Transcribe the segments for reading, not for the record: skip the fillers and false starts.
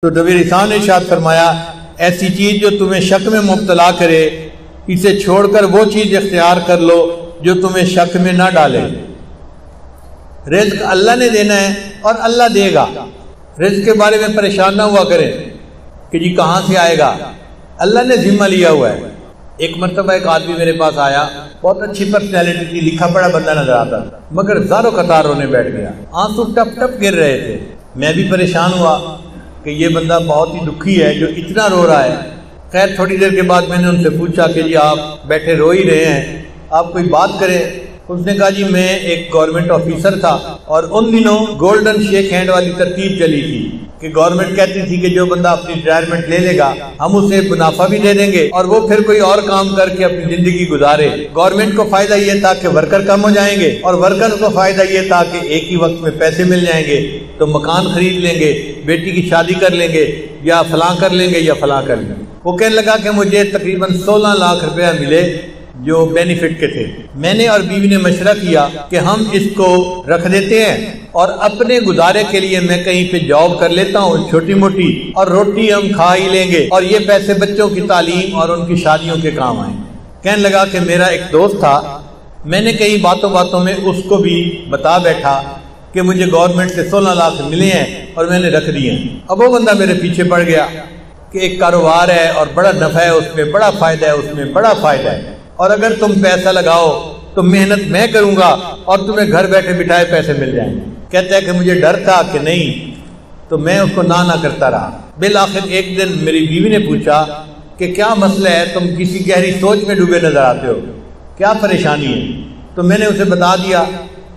تو نبی رسول نے ارشاد فرمایا ایسی چیز جو تمہیں شک میں مبتلا کرے اسے چھوڑ کر وہ چیز اختیار کر لو جو تمہیں شک میں نہ ڈالے۔ رزق اللہ نے دینا ہے اور اللہ دے گا۔ رزق کے بارے میں پریشان نہ ہوا کریں کہ جی کہاں سے آئے گا، اللہ نے ذمہ لیا ہوا ہے۔ ایک مرتبہ ایک آدمی میرے پاس آیا، بہت اچھی پرسنالٹی تھی، لکھا پڑھا بندہ نظر آتا تھا، مگر زاروں قطار رونے بیٹھ گیا، آنسو ٹپ ٹپ گر رہے تھے۔ میں بھی پریشان ہوا کہ یہ بندہ بہت ہی دکھی ہے جو اتنا رو رہا ہے۔ خیر تھوڑی دیر کے بعد میں نے ان سے پوچھا کہ جی آپ بیٹھے رو ہی رہے ہیں، آپ کوئی بات کریں۔ اس نے کہا جی میں ایک گورنمنٹ آفیسر تھا اور ان دنوں گولڈن شیک ہینڈ والی ترتیب چلی تھی کہ گورنمنٹ کہتی تھی کہ جو بندہ اپنی ریٹائرمنٹ لے لے گا ہم اسے منافع بھی دے دیں گے اور وہ پھر کوئی اور کام کر کے اپنی زندگی گزارے۔ گورنمنٹ کو فائدہ یہ تھا کہ ورکر کم ہو جائیں گے اور ورکر کو فائدہ یہ تھا کہ ایک ہی وقت میں پیسے مل جائیں گے تو مکان خرید لیں گے، بیٹی کی شادی کر لیں گے، یا فلاں کر لیں گے یا فلاں کر لیں گے۔ وہ کہنے لگا کہ مجھے تقریباً 16 لاکھ روپیہ ملے جو بینیفٹ کے تھے۔ میں نے اور بیوی نے مشورہ کیا کہ ہم اس کو رکھ دیتے ہیں اور اپنے گزارے کے لیے میں کہیں پہ جاب کر لیتا ہوں چھوٹی موٹی، اور روٹی ہم کھا ہی لیں گے اور یہ پیسے بچوں کی تعلیم اور ان کی شادیوں کے کام آئیں۔ کہنے لگا کہ میرا ایک دوست تھا، میں نے کئی باتوں باتوں میں اس کو بھی بتا بیٹھا کہ مجھے گورنمنٹ سے 16 لاکھ ملے ہیں اور میں نے رکھ دیے ہیں۔ اب وہ بندہ میرے پیچھے پڑ گیا کہ ایک کاروبار ہے اور بڑا نفع ہے، اس میں بڑا فائدہ ہے، اس میں بڑا فائدہ ہے، اور اگر تم پیسہ لگاؤ تو محنت میں کروں گا اور تمہیں گھر بیٹھے بٹھائے پیسے مل جائیں گے۔ کہتا ہے کہ مجھے ڈر تھا کہ نہیں، تو میں اس کو نہ کرتا رہا۔ بالآخر ایک دن میری بیوی نے پوچھا کہ کیا مسئلہ ہے، تم کسی گہری سوچ میں ڈوبے نظر آتے ہو، کیا پریشانی ہے؟ تو میں نے اسے بتا دیا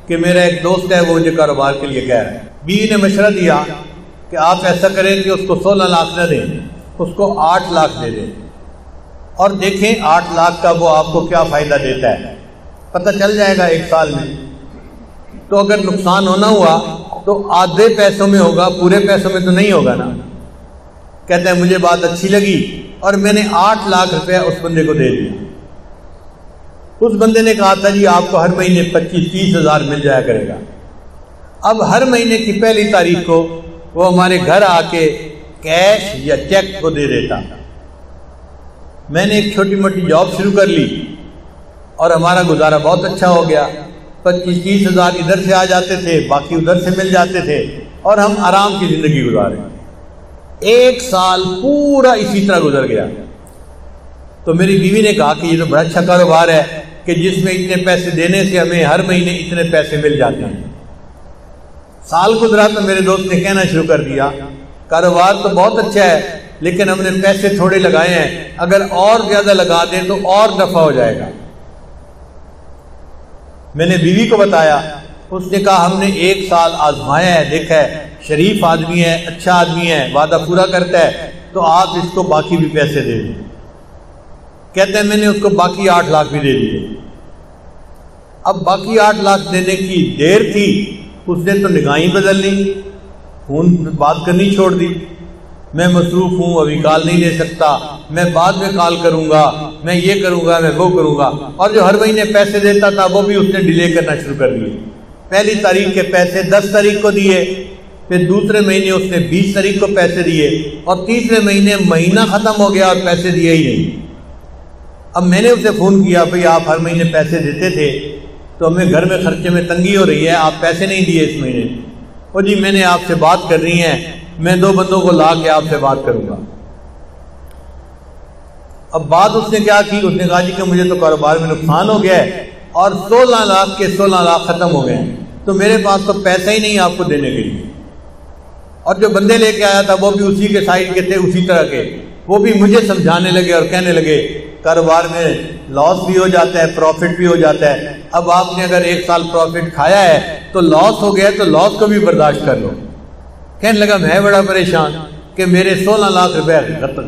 کہ میرا ایک دوست ہے وہ مجھے کاروبار کے لیے کہہ رہا ہے۔ بیوی نے مشورہ دیا کہ آپ ایسا کریں کہ اس کو 16 لاکھ نہ دیں، اس کو 8 لاکھ دے دیں اور دیکھیں 8 لاکھ کا وہ آپ کو کیا فائدہ دیتا ہے، پتہ چل جائے گا 1 سال میں۔ تو اگر نقصان ہونا ہوا تو آدھے پیسوں میں ہوگا، پورے پیسوں میں تو نہیں ہوگا نا۔ کہتے ہیں مجھے بات اچھی لگی اور میں نے 8 لاکھ روپے اس بندے کو دے دیا۔ اس بندے نے کہا تھا جی آپ کو ہر مہینے 25-30 ہزار مل جایا کرے گا۔ اب ہر مہینے کی پہلی تاریخ کو وہ ہمارے گھر آ کے کیش یا چیک کو دے دیتا۔ میں نے ایک چھوٹی موٹی جاب شروع کر لی اور ہمارا گزارا بہت اچھا ہو گیا۔ 25-30 ہزار ادھر سے آ جاتے تھے، باقی ادھر سے مل جاتے تھے اور ہم آرام کی زندگی گزارے۔ 1 سال پورا اسی طرح گزر گیا۔ تو میری بیوی نے کہا کہ یہ تو بڑا اچھا کاروبار ہے کہ جس میں اتنے پیسے دینے سے ہمیں ہر مہینے اتنے پیسے مل جاتے ہیں۔ سال گزرا تو میرے دوست نے کہنا شروع کر دیا کاروبار تو بہت اچھا ہے لیکن ہم نے پیسے تھوڑے لگائے ہیں، اگر اور زیادہ لگا دیں تو اور نفع ہو جائے گا۔ میں نے بیوی کو بتایا، اس نے کہا ہم نے 1 سال آزمایا ہے، دیکھا ہے شریف آدمی ہے، اچھا آدمی ہے، وعدہ پورا کرتا ہے، تو آپ اس کو باقی بھی پیسے دے دیں۔ کہتے ہیں میں نے اس کو باقی 8 لاکھ بھی دے دیے۔ اب باقی 8 لاکھ دینے کی دیر تھی، اس نے تو نگاہیں بدل لی، فون بات کرنی چھوڑ دی، میں مصروف ہوں ابھی کال نہیں لے سکتا، میں بعد میں کال کروں گا، میں یہ کروں گا، میں وہ کروں گا، اور جو ہر مہینے پیسے دیتا تھا وہ بھی اس نے ڈیلے کرنا شروع کر دیے۔ پہلی تاریخ کے پیسے 10 تاریخ کو دیے، پھر دوسرے مہینے اس نے 20 تاریخ کو پیسے دیے، اور تیسرے مہینے مہینہ ختم ہو گیا اور پیسے دیے ہی نہیں۔ اب میں نے اسے فون کیا، بھئی آپ ہر مہینے پیسے دیتے تھے تو ہمیں گھر میں خرچے میں تنگی ہو رہی ہے، آپ پیسے نہیں دیے اس مہینے۔ او جی میں نے آپ سے بات کرنی ہے، میں 2 بندوں کو لا کے آپ سے بات کروں گا۔ اب بات اس نے کیا کی، اس نے کہا جی کہ مجھے تو کاروبار میں نقصان ہو گیا ہے اور 16 لاکھ کے 16 لاکھ ختم ہو گئے ہیں، تو میرے پاس تو پیسہ ہی نہیں آپ کو دینے کے لیے۔ اور جو بندے لے کے آیا تھا وہ بھی اسی کے سائڈ کے تھے، اسی طرح کے، وہ بھی مجھے سمجھانے لگے اور کہنے لگے کاروبار میں لاس بھی ہو جاتا ہے، پروفٹ بھی ہو جاتا ہے، اب آپ نے اگر 1 سال پروفٹ کھایا ہے تو لاس ہو گیا تو لاس کو بھی برداشت کر لو۔ کہنے لگا میں بڑا پریشان کہ میرے 16 لاکھ روپے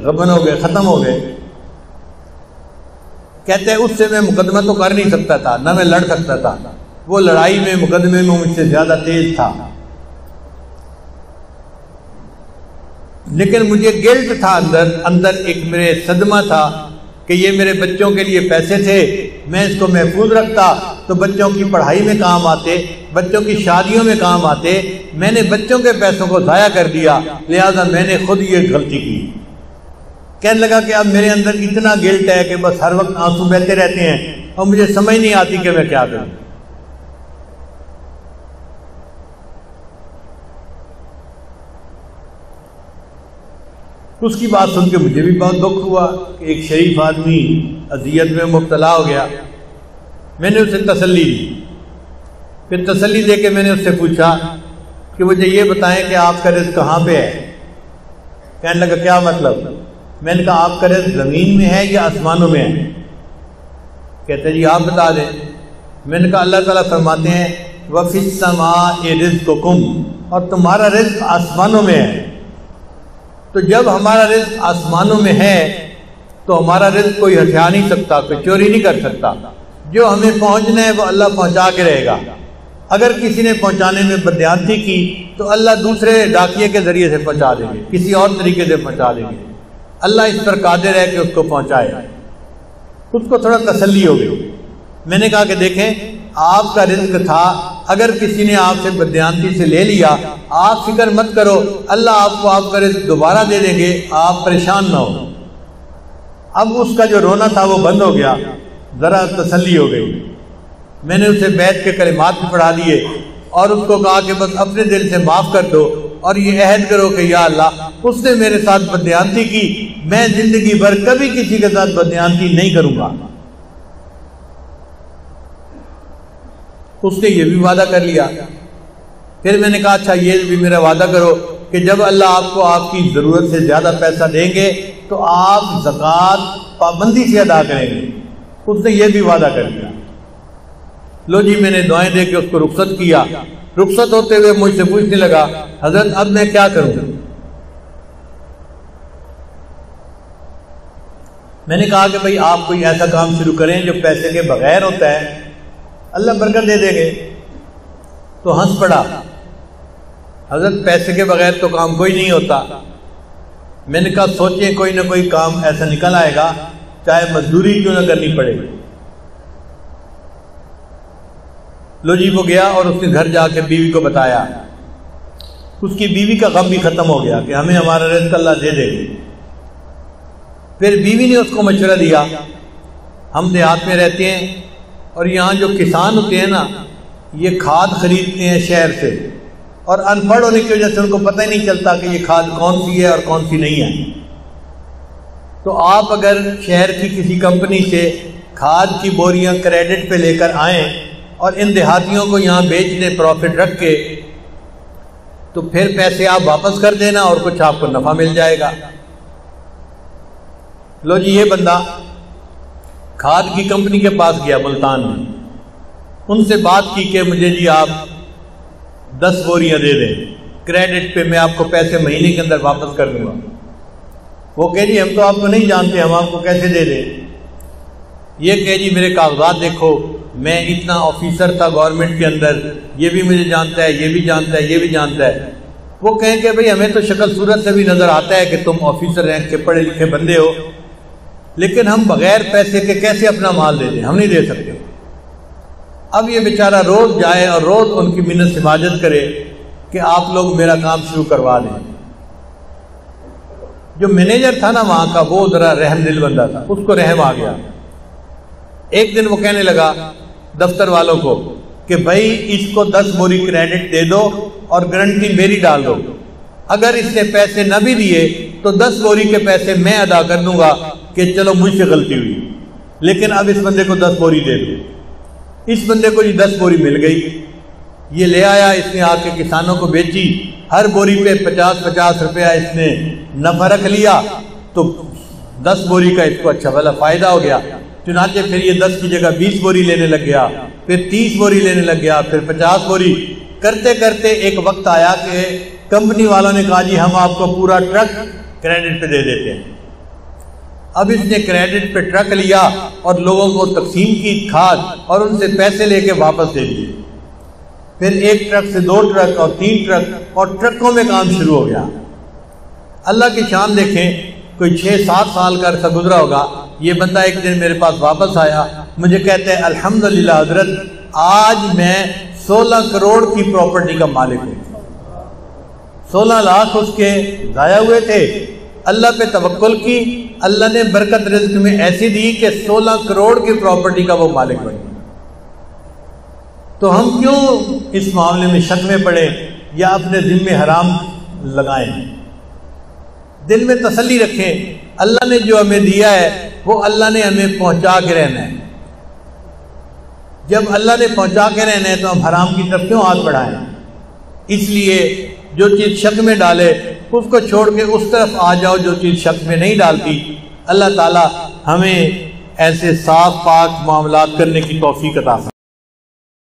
غبن ہو گئے، ختم ہو گئے۔ کہتے ہیں اس سے میں مقدمہ تو کر نہیں سکتا تھا، نہ میں لڑ سکتا تھا، وہ لڑائی میں مقدمے میں مجھ سے زیادہ تیز تھا، لیکن مجھے گلٹ تھا اندر ایک میرے صدمہ تھا کہ یہ میرے بچوں کے لیے پیسے تھے، میں اس کو محفوظ رکھتا تو بچوں کی پڑھائی میں کام آتے، بچوں کی شادیوں میں کام آتے، میں نے بچوں کے پیسوں کو ضائع کر دیا، لہذا میں نے خود یہ غلطی کی۔ کہنے لگا کہ اب میرے اندر اتنا گلٹ ہے کہ بس ہر وقت آنسو بہتے رہتے ہیں اور مجھے سمجھ نہیں آتی کہ میں کیا کروں۔ اس کی بات سن کے مجھے بھی بہت دکھ ہوا کہ ایک شریف آدمی اذیت میں مبتلا ہو گیا۔ میں نے اسے تسلی دی، پھر تسلی دے کے میں نے اس سے پوچھا کہ مجھے یہ بتائیں کہ آپ کا رزق کہاں پہ ہے؟ کہنے لگا کیا مطلب؟ میں نے کہا آپ کا رزق زمین میں ہے یا آسمانوں میں ہے؟ کہتے جی آپ بتا دیں۔ میں نے کہا اللہ تعالیٰ فرماتے ہیں وَفِي السَّمَاءِ رِزْقُكُمْ، اور تمہارا رزق آسمانوں میں ہے۔ تو جب ہمارا رزق آسمانوں میں ہے تو ہمارا رزق کوئی ہٹھا نہیں سکتا، کوئی چوری نہیں کر سکتا۔ جو ہمیں پہنچنا ہے وہ اللہ پہنچا کے رہے گا۔ اگر کسی نے پہنچانے میں بددیانتی کی تو اللہ دوسرے ڈاکیے کے ذریعے سے پہنچا دیں گے، کسی اور طریقے سے پہنچا دیں گے۔ اللہ اس پر قادر ہے کہ اس کو پہنچائے۔ اس کو تھوڑا تسلی ہو گئی۔ میں نے کہا کہ دیکھیں آپ کا رزق تھا، اگر کسی نے آپ سے بددیانتی سے لے لیا آپ فکر مت کرو، اللہ آپ کو آپ کا رزق دوبارہ دے دیں گے، آپ پریشان نہ ہو۔ اب اس کا جو رونا تھا وہ بند ہو گیا، ذرا تسلی ہو گئی۔ میں نے اسے بیت کے کلمات بھی پڑھا دیے اور اس کو کہا کہ بس اپنے دل سے معاف کر دو اور یہ عہد کرو کہ یا اللہ اس نے میرے ساتھ بددیانتی کی، میں زندگی بھر کبھی کسی کے ساتھ بددیانتی نہیں کروں گا۔ اس نے یہ بھی وعدہ کر لیا۔ پھر میں نے کہا اچھا یہ بھی میرا وعدہ کرو کہ جب اللہ آپ کو آپ کی ضرورت سے زیادہ پیسہ دیں گے تو آپ زکوٰۃ پابندی سے ادا کریں گے۔ اس نے یہ بھی وعدہ کر لیا۔ لو جی میں نے دعائیں دے کے اس کو رخصت کیا۔ رخصت ہوتے ہوئے مجھ سے پوچھنے لگا حضرت اب میں کیا کروں؟ میں نے کہا کہ بھئی آپ کوئی ایسا کام شروع کریں جو پیسے کے بغیر ہوتا ہے، اللہ برکت دے دیں گے۔ تو ہنس پڑا، حضرت پیسے کے بغیر تو کام کوئی نہیں ہوتا۔ میں نے کہا سوچیں کوئی نہ کوئی کام ایسا نکل آئے گا، چاہے مزدوری کیوں نہ کرنی پڑے۔ لو جی وہ گیا اور اس نے گھر جا کے بیوی کو بتایا۔ اس کی بیوی کا غم بھی ختم ہو گیا کہ ہمیں ہمارا رزق اللہ دے دے گی۔ پھر بیوی نے اس کو مشورہ دیا، ہم دیہات میں رہتے ہیں اور یہاں جو کسان ہوتے ہیں نا یہ کھاد خریدتے ہیں شہر سے، اور ان پڑھ ہونے کی وجہ سے ان کو پتہ ہی نہیں چلتا کہ یہ کھاد کون سی ہے اور کون سی نہیں ہے۔ تو آپ اگر شہر کی کسی کمپنی سے کھاد کی بوریاں کریڈٹ پہ لے کر آئیں اور ان دیہاتیوں کو یہاں بیچ دیں پروفٹ رکھ کے، تو پھر پیسے آپ واپس کر دینا اور کچھ آپ کو نفع مل جائے گا۔ لو جی یہ بندہ کھاد کی کمپنی کے پاس گیا ملتان میں، ان سے بات کی کہ مجھے جی آپ 10 بوریاں دے دیں کریڈٹ پہ، میں آپ کو پیسے مہینے کے اندر واپس کر دوں گا۔ وہ کہے جی ہم تو آپ کو نہیں جانتے، ہم آپ کو کیسے دے دیں؟ یہ کہے جی میرے کاغذات دیکھو، میں اتنا آفیسر تھا گورنمنٹ کے اندر، یہ بھی مجھے جانتا ہے، یہ بھی جانتا ہے، یہ بھی جانتا ہے۔ وہ کہیں کہ بھئی ہمیں تو شکل صورت سے بھی نظر آتا ہے کہ تم آفیسر رینک کے پڑھے لکھے بندے ہو، لیکن ہم بغیر پیسے کے کیسے اپنا مال دے دیں؟ ہم نہیں دے سکتے۔ اب یہ بیچارہ روز جائے اور روز ان کی منت سماجت کرے کہ آپ لوگ میرا کام شروع کروا دیں۔ جو مینیجر تھا نا وہاں کا وہ ذرا رحم دل بندہ تھا، اس کو رحم آ گیا۔ ایک دن وہ کہنے لگا دفتر والوں کو کہ بھائی اس کو 10 بوری کریڈٹ دے دو اور گارنٹی میری ڈال دو، اگر اس نے پیسے نہ بھی دیے تو 10 بوری کے پیسے میں ادا کر دوں گا کہ چلو مجھ سے غلطی ہوئی، لیکن اب اس بندے کو 10 بوری دے دو۔ اس بندے کو 10 بوری مل گئی، یہ لے آیا، اس نے آ کے کسانوں کو بیچی، ہر بوری پہ 50-50 روپیہ اس نے نفع رکھ لیا، تو 10 بوری کا اس کو اچھا بھلا فائدہ ہو گیا۔ چنانچہ پھر یہ 10 کی جگہ 20 بوری لینے لگ گیا، پھر 30 بوری لینے لگ گیا، پھر 50 بوری کرتے کرتے ایک وقت آیا کہ کمپنی والوں نے کہا جی ہم آپ کو پورا ٹرک کریڈٹ پہ دے دیتے ہیں۔ اب اس نے کریڈٹ پہ ٹرک لیا اور لوگوں کو تقسیم کی کھاد اور ان سے پیسے لے کے واپس دے دیے۔ پھر ایک ٹرک سے 2 ٹرک اور 3 ٹرک اور ٹرکوں میں کام شروع ہو گیا۔ اللہ کی شان دیکھیں، کوئی 6-7 سال کا عرصہ گزرا ہوگا، یہ بندہ ایک دن میرے پاس واپس آیا، مجھے کہتے ہیں الحمدللہ حضرت آج میں 16 کروڑ کی پراپرٹی کا مالک ہوں۔ 16 لاکھ اس کے ضائع ہوئے تھے، اللہ پہ توکل کی، اللہ نے برکت رزق میں ایسی دی کہ 16 کروڑ کی پراپرٹی کا وہ مالک بن گیا۔ تو ہم کیوں اس معاملے میں شک میں پڑیں یا اپنے دل میں حرام لگائیں؟ دل میں تسلی رکھیں، اللہ نے جو ہمیں دیا ہے وہ اللہ نے ہمیں پہنچا کے رہنا ہے۔ جب اللہ نے پہنچا کے رہنا ہے تو ہم حرام کی طرف کیوں ہاتھ بڑھائیں؟ اس لیے جو چیز شک میں ڈالے اس کو چھوڑ کے اس طرف آ جاؤ جو چیز شک میں نہیں ڈالتی۔ اللہ تعالی ہمیں ایسے صاف پاک معاملات کرنے کی توفیق عطا فرمائے۔